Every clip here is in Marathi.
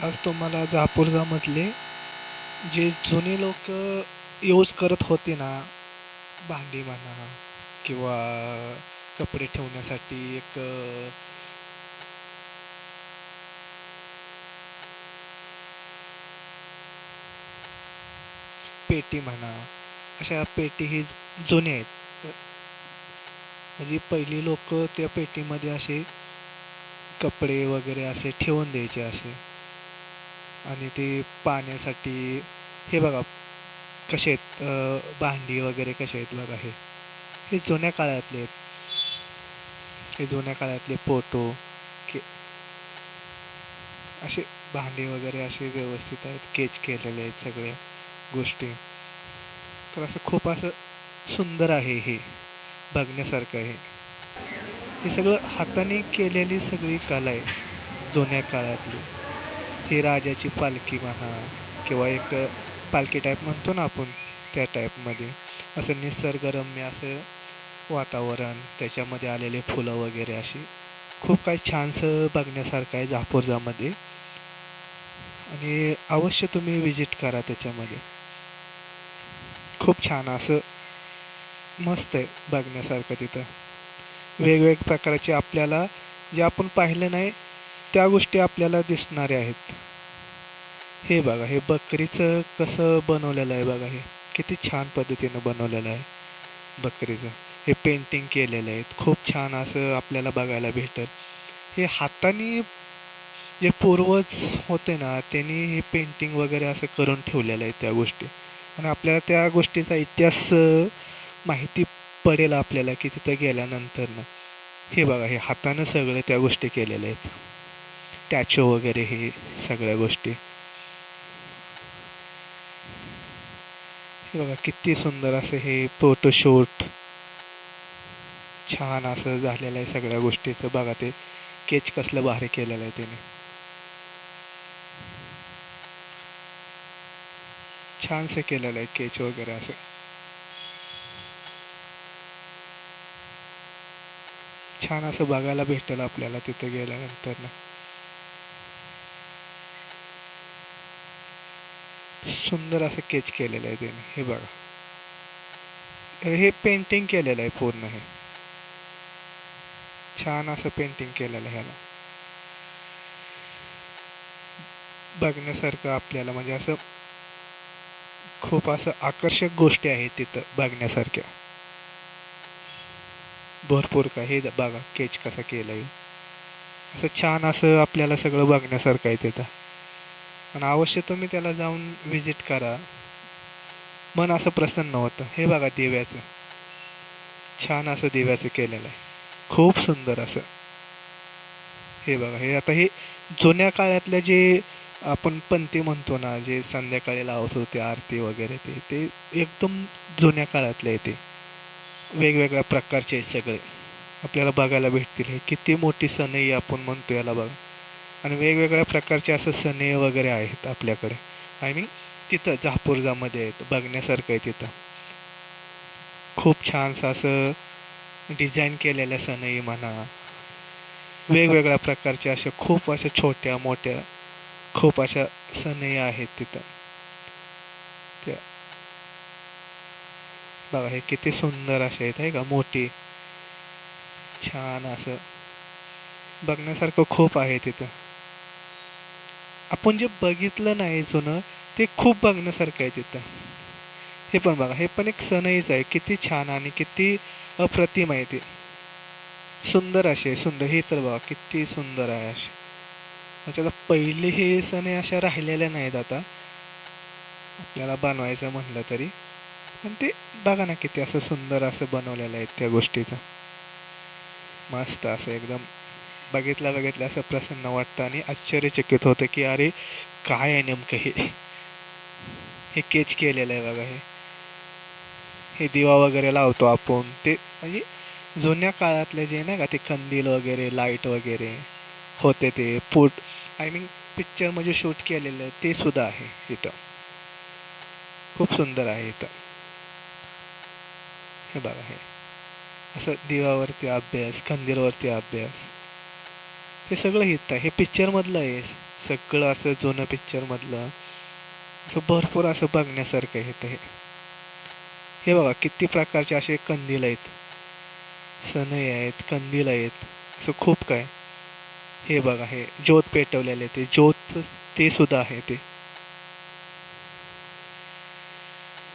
आज तुम्हाला जहापूरजामधले जे जुने लोक यूज करत होते ना, भांडी म्हणा किंवा कपडे ठेवण्यासाठी एक पेटी म्हणा, अशा पेटी ही जुने आहेत. म्हणजे पहिली लोक त्या पेटीमध्ये असे कपडे वगैरे असे ठेवून द्यायचे असे. आणि ते पाण्यासाठी हे बघा कसे आहेत, भांडी वगैरे कसे आहेत बघा. हे जुन्या काळातले आहेत. हे जुन्या काळातले फोटो के असे भांडे वगैरे असे व्यवस्थित आहेत, केच केलेले आहेत सगळ्या गोष्टी. तर असं खूप असं सुंदर आहे हे, बघण्यासारखं आहे. हे सगळं हाताने केलेली सगळी कला आहे जुन्या काळातली. ही राजाची पालखी म्हणा किंवा एक पालखी टाईप म्हणतो ना आपण, त्या टाईपमध्ये असं निसर्गरम्य असं वातावरण, त्याच्यामध्ये आलेले फुलं वगैरे अशी खूप काही छानसं बघण्यासारखं आहे जहापूरजामध्ये. आणि अवश्य तुम्ही विजिट करा त्याच्यामध्ये. खूप छान असं मस्त आहे बघण्यासारखं तिथं. वेगवेगळ्या प्रकारचे आपल्याला जे आपण पाहिलं नाही त्या गोष्टी आपल्याला दिसणाऱ्या आहेत. हे बघा, हे बकरीचं कसं बनवलेलं आहे बघा. हे किती छान पद्धतीनं बनवलेलं आहे बकरीचं. हे पेंटिंग केलेलं आहे, खूप छान असं आपल्याला बघायला भेटेल. हे हाताने जे पूर्वज होते ना, त्यांनी हे पेंटिंग वगैरे असं करून ठेवलेलं आहे त्या गोष्टी. आणि आपल्याला त्या गोष्टीचा इतिहास माहिती पडेल आपल्याला की तिथं गेल्यानंतर ना. हे बघा, हे हातानं सगळे त्या गोष्टी केलेल्या आहेत. टॅचो वगैरे हे सगळ्या गोष्टी. हे बघा किती सुंदर असं हे फोटोशूट छान असं झालेलं आहे सगळ्या गोष्टीचं. बघा ते केच कसलं भारी केलेलं आहे त्याने. छानसं केलेलं आहे केच वगैरे असं. छान असं बघायला भेटेल आपल्याला तिथं गेल्यानंतर ना. सुंदर असं केच केलेलं आहे त्याने. हे बघा, हे पेंटिंग केलेलं आहे पूर्ण. हे छान असं पेंटिंग केलेलं आहे ह्याला. बघण्यासारखं आपल्याला म्हणजे असं खूप असं आकर्षक गोष्टी आहेत तिथं बघण्यासारख्या भरपूर. काय हे बघा केच कसा केलाय. असं छान असं आपल्याला सगळं बघण्यासारखं आहे तिथं. आणि अवश्य तुम्ही त्याला जाऊन विजिट करा, मन असं प्रसन्न होतं. हे बघा दिव्याचं, छान असं दिव्याचं केलेलं आहे, खूप सुंदर असं. हे बघा, हे आता हे जुन्या काळातल्या जे आपण पंथी म्हणतो ना, जे संध्याकाळी लावत होते आरती वगैरे, ते ते एकदम जुन्या काळातले आहे ते. वेगवेगळ्या प्रकारचे आहेत सगळे, आपल्याला बघायला भेटतील. हे किती मोठी सनई आपण म्हणतो याला बघा. आणि वेगवेगळ्या प्रकारचे असं सने वगैरे आहेत आपल्याकडे. आय मीन तिथं जहापूरजामध्ये आहेत, बघण्यासारखं आहे तिथं. खूप छानसं असं डिझाईन केलेल्या सनई म्हणा, वेगवेगळ्या प्रकारच्या अशा खूप अशा छोट्या मोठ्या खूप अशा सनई आहेत तिथं. त्या बघा, हे किती सुंदर असे आहेत आहे का, मोठी छान असं बघण्यासारखं खूप आहे तिथं. आपण जे बघितलं नाही जुनं, ते खूप बघण्यासारखं आहे तिथं. हे पण बघा, हे पण एक सनईच आहे, किती छान आणि किती अप्रतिम आहे ते. सुंदर असे सुंदर. हे तर बघा किती सुंदर आहे असे. म्हणजे आता पहिले हे सण अशा राहिलेल्या नाहीत आता आपल्याला बनवायचं म्हणलं तरी. पण ते बघा ना किती असं सुंदर असं बनवलेलं आहे त्या गोष्टीचं. मस्त असं एकदम बघितल्या बघितल्या असं प्रसन्न वाटतं आणि आश्चर्यचकित होतं की अरे काय आहे नेमकं हे. हे केच केलेलं आहे बघा. हे दिवा वगैरे लावतो आपण ते, म्हणजे जुन्या काळातले जे नाही का ते कंदील वगैरे लाईट वगैरे होते ते फूट, आय मीन पिक्चर म्हणजे शूट केलेलं ते सुद्धा आहे इथं. खूप सुंदर आहे इथं. हे बघा, हे असं दिवावरती अभ्यास, कंदीलवरती अभ्यास, हे सगळं इथं आहे. हे पिक्चरमधलं आहे. सगळं असं जुनं पिक्चर मधलं असं भरपूर असं बघण्यासारखं आहे इथं हे. हे बघा किती प्रकारचे असे कंदील आहेत, सनई आहेत, कंदील आहेत, असं खूप काय. हे बघा हे ज्योत पेटवलेले ते ज्योत, ते सुद्धा आहे ते.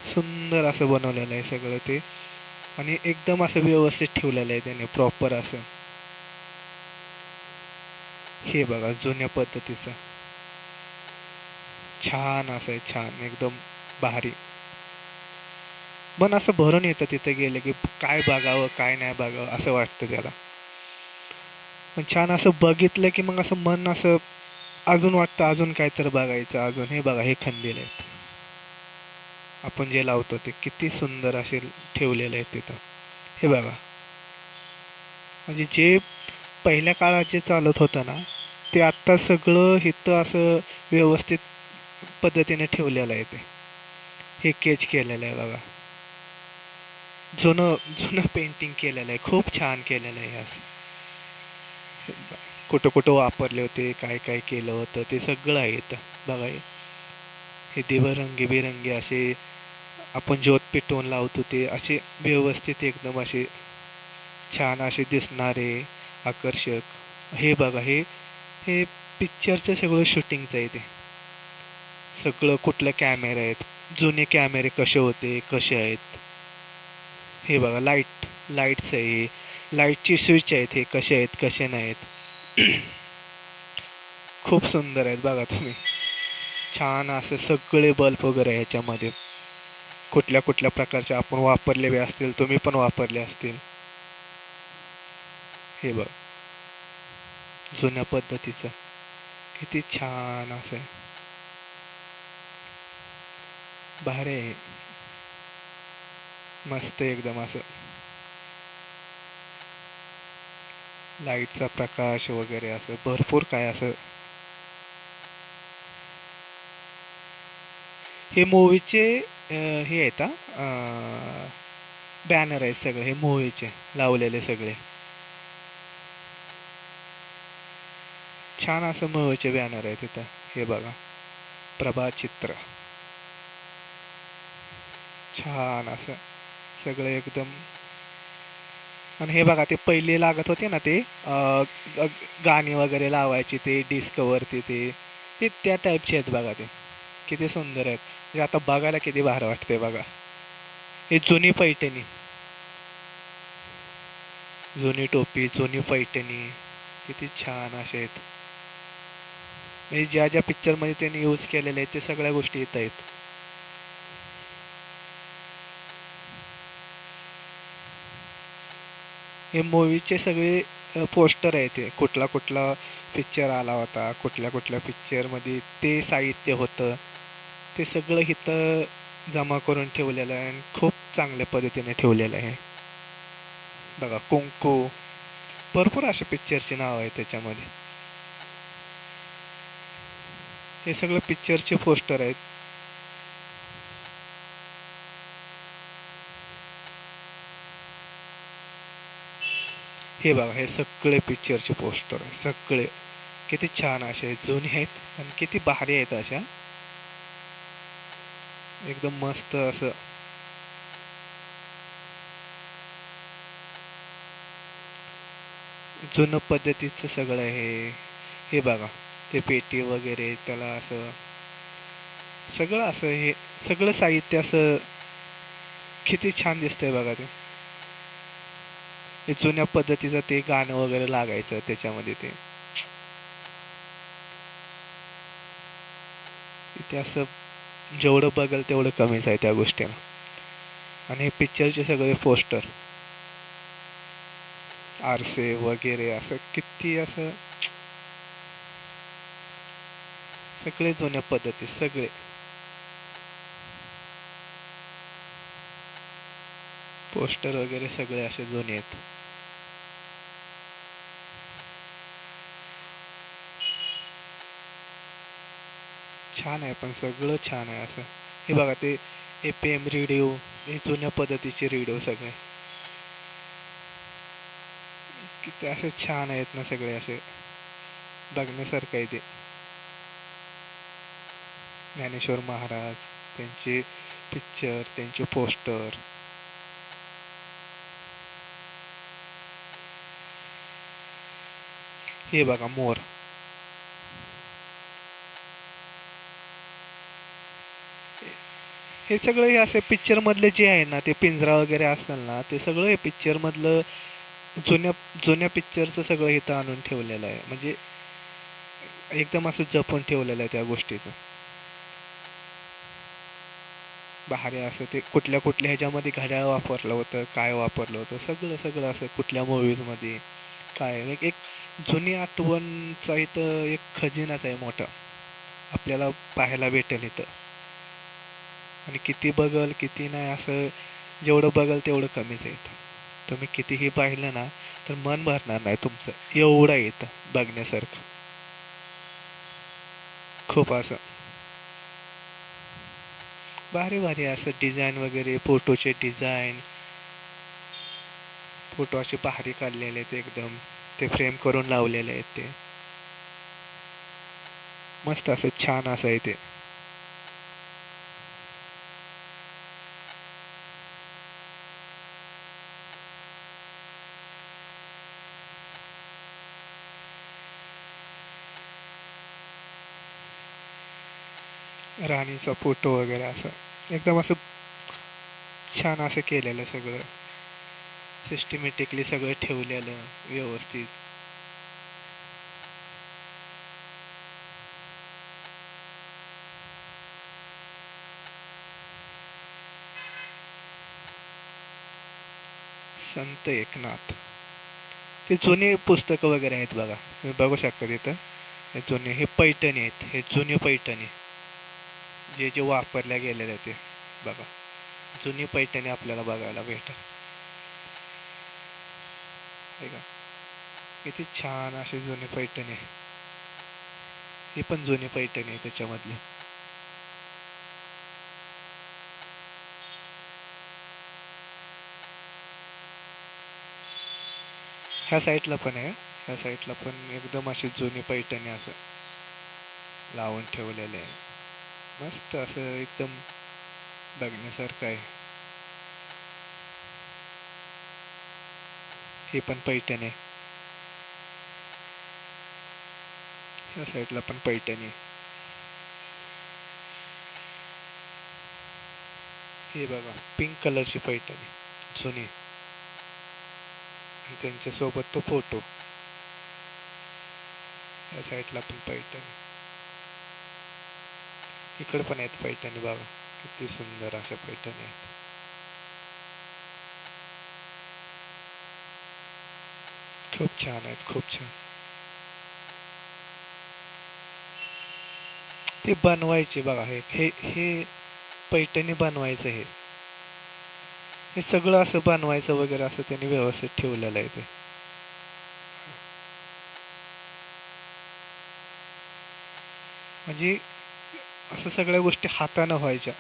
सुंदर असं बनवलेलं आहे सगळं ते. आणि एकदम असं व्यवस्थित ठेवलेलं आहे त्याने प्रॉपर असं. हे बघा जुन्या पद्धतीचं छान असं आहे, छान एकदम भारी. मन असं भरून येतं तिथे गेलं की काय बघावं काय नाही बघावं असं वाटतं त्याला. पण छान असं बघितलं की मग असं मन असं अजून वाटतं अजून काय तर बघायचं अजून. हे बघा हे खंदील आहेत आपण जे लावतो ते किती सुंदर असे ठेवलेले आहेत तिथं. हे बघा म्हणजे जे पहिल्या काळात जे चालत होतं ना, ते आत्ता सगळं इथं असं व्यवस्थित पद्धतीने ठेवलेलं आहे ते. हे केच केलेलं आहे बघा. जुनं जुनं पेंटिंग केलेलं आहे, खूप छान केलेलं आहे असं. कुठं कुठं वापरले होते, काय काय केलं होतं ते सगळं आहे इथं बघा. हे दिवं रंगीबेरंगी असे आपण ज्योत पेटवून लावतो ते असे व्यवस्थित एकदम असे छान असे दिसणारे, आकर्षक. हे बघा हे हे पिक्चरचं सगळं शूटिंगचं आहे ते. सगळं कुठले कॅमेरे आहेत, जुने कॅमेरे कसे होते कसे आहेत. हे बघा लाईट्स आहे, लाईटची स्विच आहेत, हे कसे आहेत कसे नाहीत. खूप सुंदर आहेत बघा तुम्ही. छान असे सगळे बल्ब वगैरे ह्याच्यामध्ये कुठल्या कुठल्या प्रकारचे आपण वापरले असतील, तुम्ही पण वापरले असतील. हे बघ जुन्या पद्धतीचं किती छान असं आहे. भारी आहे, मस्त एकदम असं लाईटचा प्रकाश वगैरे असं भरपूर काय असं. हे मूवीचे हे आहेत बॅनर आहेत सगळे हे मूवीचे लावलेले सगळे. छान असं मूवीचे बॅनर आहे तिथं. हे बघा प्रभाचित्र, छान असं सगळे एकदम. आणि हे बघा ते पहिले लागत होते ना ते गाणी वगैरे लावायची ते डिस्कवरती ते ते त्या टाईपचे आहेत बघा ते. किती सुंदर आहेत म्हणजे आता बघायला किती भारी वाटते बघा. हे जुनी पैठणी, जुनी टोपी जुनी पैठणी किती छान असे आहेत. म्हणजे ज्या ज्या पिक्चरमध्ये त्यांनी यूज केलेले आहेत ते सगळ्या गोष्टी येत आहेत. हे मूवीचे सगळे पोस्टर आहे ते कुठला कुठला पिक्चर आला होता, कुठल्या कुठल्या पिक्चरमध्ये ते साहित्य होतं, ते सगळं इथं जमा करून ठेवलेलं आहे आणि खूप चांगल्या पद्धतीने ठेवलेलं आहे. बघा कुंकू, भरपूर असे पिक्चरचे नाव आहे त्याच्यामध्ये. हे सगळं पिक्चरचे पोस्टर आहेत. हे बघा हे सगळे पिक्चरचे पोस्टर आहे सगळे. किती छान असे आहेत, जुने आहेत आणि किती भारी आहेत अशा. एकदम मस्त असं. जुनं पद्धतीचं सगळं आहे. हे बघा ते पेटी वगैरे त्याला असं सगळं असं हे सगळं साहित्य असं किती छान दिसतंय बघा ते. हे जुन्या पद्धतीचं ते गाणं वगैरे लागायचं त्याच्यामध्ये ते ते असं जेवढं बघल तेवढं कमीच आहे त्या गोष्टीला. आणि हे पिक्चरचे सगळे पोस्टर, आरसे वगैरे असं किती असं सगळे जुन्या पद्धती सगळे. पोस्टर वगैरे सगळे असे जुने आहेत. छान आहे पण सगळं छान आहे असं. हे बघा ते एम रेडिओ, हे जुन्या पद्धतीचे रेडिओ सगळे किती असे छान आहेत ना सगळे असे बघण्यासारखं आहे ते. ज्ञानेश्वर महाराज, त्यांचे पिक्चर, त्यांचे पोस्टर. हे बघा मोर. हे सगळं हे असे पिक्चर मधले जे आहे ना, ते पिंजरा वगैरे असेल ना, ते सगळं हे पिक्चर मधलं जुन्या जुन्या पिक्चरचं सगळं इथं आणून ठेवलेलं आहे. म्हणजे एकदम असं जपून ठेवलेलं आहे त्या गोष्टीचं. भारी असं ते कुठल्या कुठल्या ह्याच्यामध्ये घड्याळ वापरलं होतं, काय वापरलं होतं, सगळं सगळं असं कुठल्या मूवीजमध्ये काय एक एक जुनी आठवणचा इथं एक खजिनाच आहे मोठा, आपल्याला पाहायला भेटेल इथं. आणि किती बघल किती नाही, असं जेवढं बघल तेवढं कमीच आहे इथं. तुम्ही कितीही पाहिलं ना तर मन भरणार नाही तुमचं, एवढं आहे इथं बघण्यासारखं. खूप असं भारी भारी असं डिझाईन वगैरे, फोटोचे डिझाईन, फोटो असे भारी काढलेले आहेत एकदम, ते फ्रेम करून लावलेले आहेत ते. मस्त असं छान असं आहे ते. राणीचा फोटो वगैरे असं एकदम असं छान असं केलेलं सगळं, सिस्टमॅटिकली सगळं ठेवलेलं व्यवस्थित. संत एकनाथ, ते जुने पुस्तकं वगैरे आहेत बघा, तुम्ही बघू शकता तिथं. हे जुने, हे पैठणी आहेत, हे जुने पैठणी जे जे वापरल्या गेलेल्या ते बघा. जुनी पैठणी आपल्याला बघायला भेटेल. हे का किती छान अशी जुनी पैठणी आहे. ही पण जुनी पैठणी आहे त्याच्यामधली. ह्या साईडला पण आहे, ह्या साईडला पण एकदम अशी जुनी पैठणी असं लावून ठेवलेले आहे. मस्त असं एकदम बघण्यासारखं आहे. ही पण पैठणी आहे. ह्या साईडला पण पैठणी आहे. हे बघा पिंक कलरची पैठणी जुनी, आणि त्यांच्यासोबत तो फोटो. या साईडला पण पैठणी, इकडे पण आहेत पैठणी बघा, किती सुंदर अशा पैठणी आहेत. खूप छान आहेत, खूप छान. ते बनवायचे बघा, हे हे हे पैठणी बनवायचं, हे सगळं असं बनवायचं वगैरे असं त्यांनी व्यवस्थित ठेवलेलं आहे ते. म्हणजे असं सगळ्या गोष्टी हातानं व्हायच्या.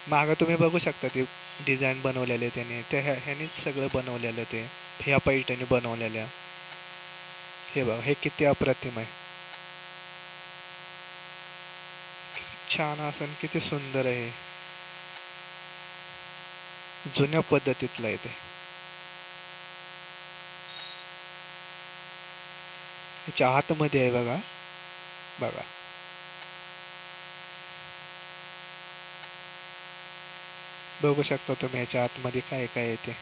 मागं तुम्ही बघू शकता ते डिझाईन बनवलेले त्याने, त्या ह्यानेच सगळं बनवलेलं ते, ह्या पैठणी बनवलेल्या. हे बघा हे किती अप्रतिम आहे, किती छान असं आणि किती सुंदर आहे. जुन्या पद्धतीतलं आहे ते. ह्याच्या आतमध्ये आहे बघा, बघा बघू शकता तुम्ही ह्याच्या आतमध्ये काय काय आहे ते.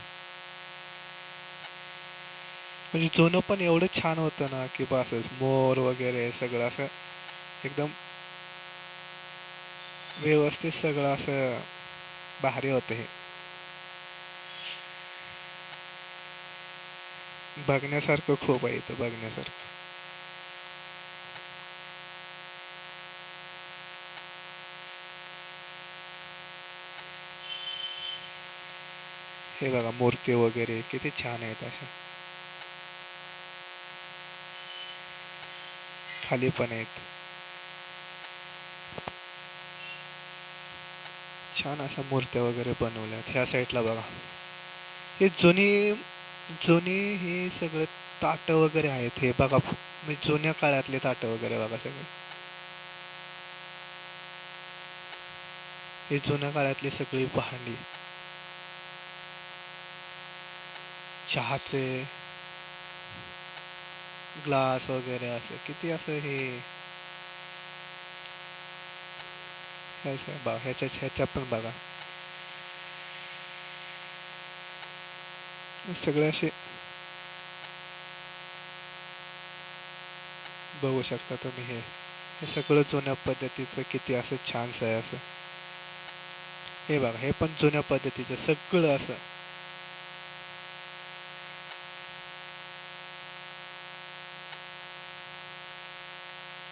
म्हणजे जुनं पण एवढं छान होतं ना की बसच, मोर वगैरे सगळं असं एकदम व्यवस्थित सगळं असं भारी होतं हे. बघण्यासारखं खूप आहे इथं बघण्यासारखं. हे बघा मूर्ती वगैरे किती छान आहेत अशा, खाली पण आहेत. छान अशा मूर्त्या वगैरे बनवल्यात. ह्या साईडला बघा हे जुनी जुनी हे सगळे ताट वगैरे आहेत, हे बघा मी जुन्या काळातले ताट वगैरे बघा सगळे. हे जुन्या काळातली सगळी भांडी, चहाचे ग्लास वगैरे असं किती असं हे असं बघा ह्याच्या पण बघा सगळे असे बघू शकता तुम्ही. हे सगळं जुन्या पद्धतीचं किती असं छानसं आहे असं. हे बघा हे पण जुन्या पद्धतीचं सगळं असं.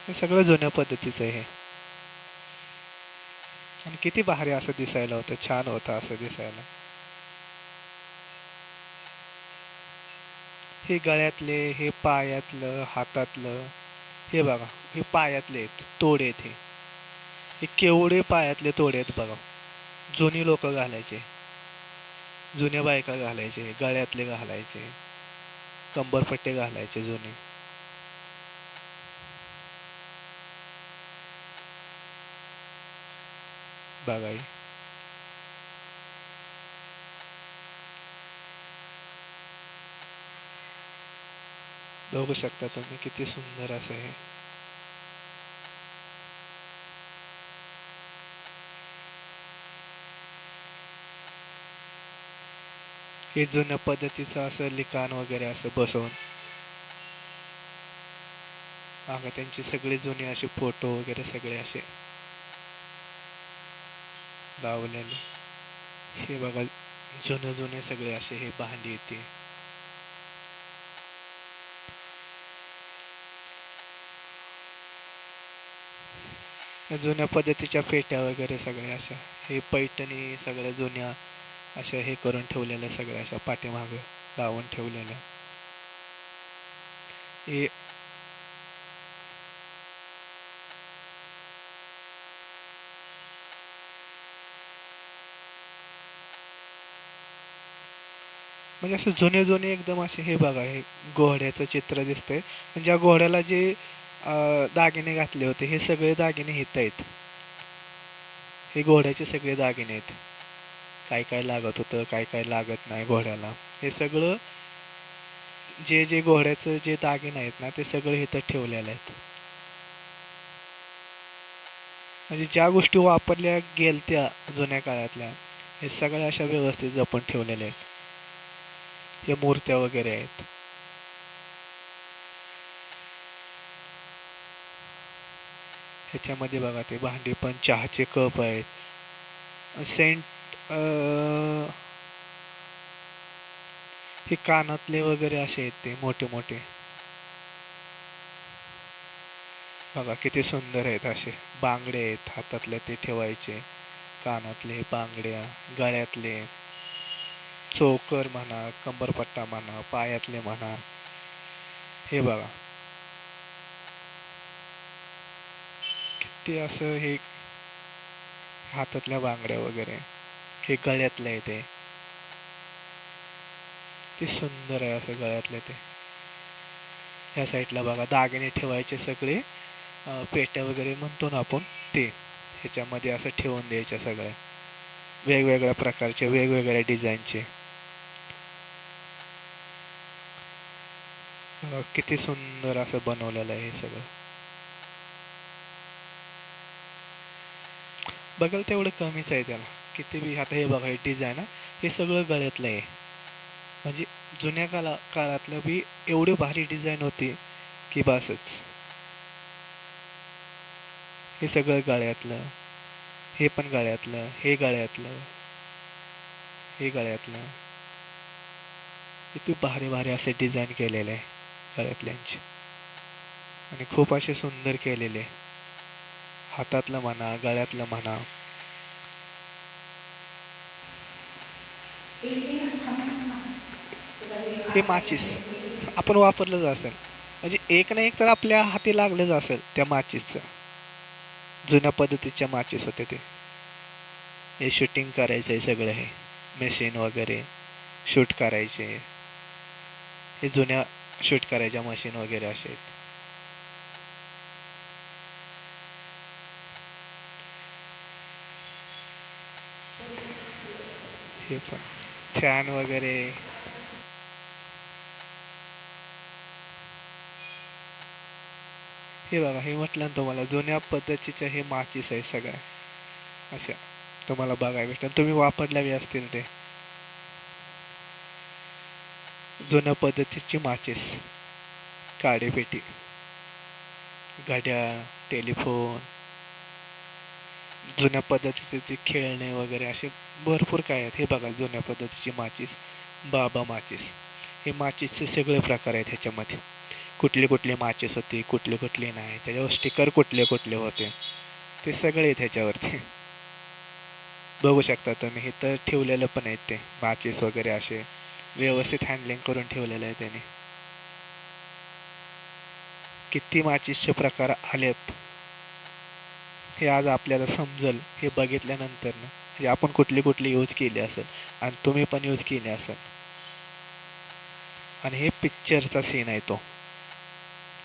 हे सगळं जुन्या पद्धतीचं आहे हे. आणि किती भारी असं दिसायला होतं, छान होतं असं दिसायला. हे गळ्यातले, हे पायातलं, हातातलं, हे बघा हे पायातले आहेत तोडे आहेत हे केवढे पायातले तोडे आहेत बघा. जुनी लोक घालायचे, जुन्या बायका घालायचे, गळ्यातले घालायचे, कंबरपट्टे घालायचे जुने. बघा हे. बघू शकता तुम्ही किती सुंदर असं हे. हे जुन्या पद्धतीचं असं लिखाण वगैरे असं बसवून मागं त्यांचे सगळे जुने असे फोटो वगैरे सगळे असे लावलेले. हे बघा जुने जुने सगळे असे हे भांडी येते. जुन्या पद्धतीच्या पेट्या वगैरे सगळ्या अशा, हे पैठणी सगळ्या जुन्या अशा हे करून ठेवलेल्या सगळ्या अशा पाठीमागं लावून ठेवलेल्या. हे म्हणजे असं जुने जुने एकदम असे. हे बघा हे घोड्याचं चित्र दिसतंय. ज्या घोड्याला जे दागिने घातले होते हे सगळे दागिने इथं आहेत. हे घोड्याचे सगळे दागिने आहेत. काय काय लागत होतं, काय काय लागत नाही घोड्याला, हे सगळं जे जे घोड्याचं जे दागिने आहेत ना ते सगळे इथं ठेवलेले आहेत. म्हणजे ज्या गोष्टी वापरल्या गेलत्या जुन्या काळातल्या हे सगळ्या अशा व्यवस्थित जपून ठेवलेल्या आहेत. हे मूर्त्या वगैरे आहेत. ह्याच्यामध्ये बघा ते भांडी पण, चहाचे कप आहेत, सेंट, हे कानातले वगैरे असे आहेत ते मोठे मोठे. बघा किती सुंदर आहेत असे. बांगडे आहेत हातातले ते ठेवायचे, कानातले, बांगड्या, गळ्यातले, चोकर म्हणा, कंबरपट्टा म्हणा, पायातले म्हणा. हे बघा किती असं हे हातातल्या बांगड्या वगैरे, हे गळ्यातले आहे ते. ते सुंदर आहे असं गळ्यातले ते. ह्या साईडला बघा दागिने ठेवायचे सगळे, पेट्या वगैरे म्हणतो ना आपण ते, ह्याच्यामध्ये असं ठेवून द्यायच्या सगळ्या वेगवेगळ्या प्रकारचे, वेगवेगळ्या डिझाईनचे. किती सुंदर असं बनवलेलं आहे हे सगळं. बघाल तेवढं कमीच आहे त्याला. किती बी आता हे बघा हे डिझाईन हे सगळं गळ्यातलं आहे. म्हणजे जुन्या काळातलं बी एवढी भारी डिझाईन होती की बसच. हे सगळं गळ्यातलं, हे पण गळ्यातलं, हे गळ्यातलं, हे गळ्यातलं. किती भारी भारी असे डिझाईन केलेले आहे गळ्यातल्यांचे. आणि खूप असे सुंदर केलेले, हातातलं म्हणा, गळ्यातलं म्हणा. हे माचीस आपण वापरलंच असेल, म्हणजे एक ना एक तर आपल्या हाती लागलंच असेल त्या माचीसचं. जुन्या पद्धतीच्या माचीस होते ते. हे शूटिंग करायचं आहे सगळं, हे मशीन वगैरे शूट करायचे, हे जुन्या शूट करायच्या मशीन वगैरे असे आहेत. हे पण फॅन वगैरे. हे बघा, हे म्हटलं ना तुम्हाला, जुन्या पद्धतीच्या हे माचीस आहे सगळ्या अशा तुम्हाला बघायला भेटतात. तुम्ही वापरल्या बी असतील ते जुन्या पद्धतीची माचीस, काडीपेटी, घड्याळ, टेलिफोन, जुन्या पद्धतीचे जे खेळणे वगैरे असे भरपूर काय आहेत. हे बघा, जुन्या पद्धतीची माचीस, बाबा माचीस. हे माचीसचे सगळे प्रकार आहेत ह्याच्यामध्ये. कुठली कुठली माचीस होती, कुठली कुठली नाही, त्याच्यावर स्टिकर कुठले कुठले होते, ते सगळे आहेत ह्याच्यावरती. बघू शकता तुम्ही, हे तर ठेवलेलं पण आहेत ते माचीस वगैरे असे व्यवस्थित हँडलिंग करून ठेवलेलं आहे त्याने. किती माचीसचे प्रकार आलेत हे आज आपल्याला समजल हे बघितल्यानंतर ना, म्हणजे आपण कुठली कुठली यूज केली असेल आणि तुम्ही पण यूज केली असेल. आणि हे पिक्चरचा सीन आहे तो.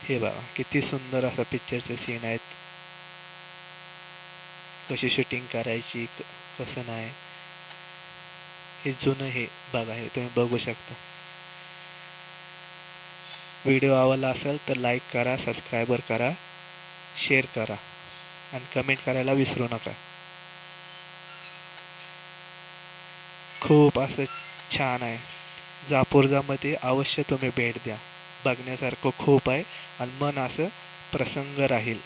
हे बघा, किती सुंदर असा पिक्चरचे सीन आहेत. कशी शूटिंग करायची, कसं नाही, हे जुनं हे बघा, हे तुम्ही बघू शकता. व्हिडिओ आवडला असेल तर लाईक करा, सबस्क्रायबर करा, शेअर करा आणि कमेंट करायला विसरू नका. खूप असं छान आहे. जापोरजामध्ये अवश्य तुम्ही भेट द्या. बघण्यासारखं खूप आहे आणि मन असं प्रसन्न राहील.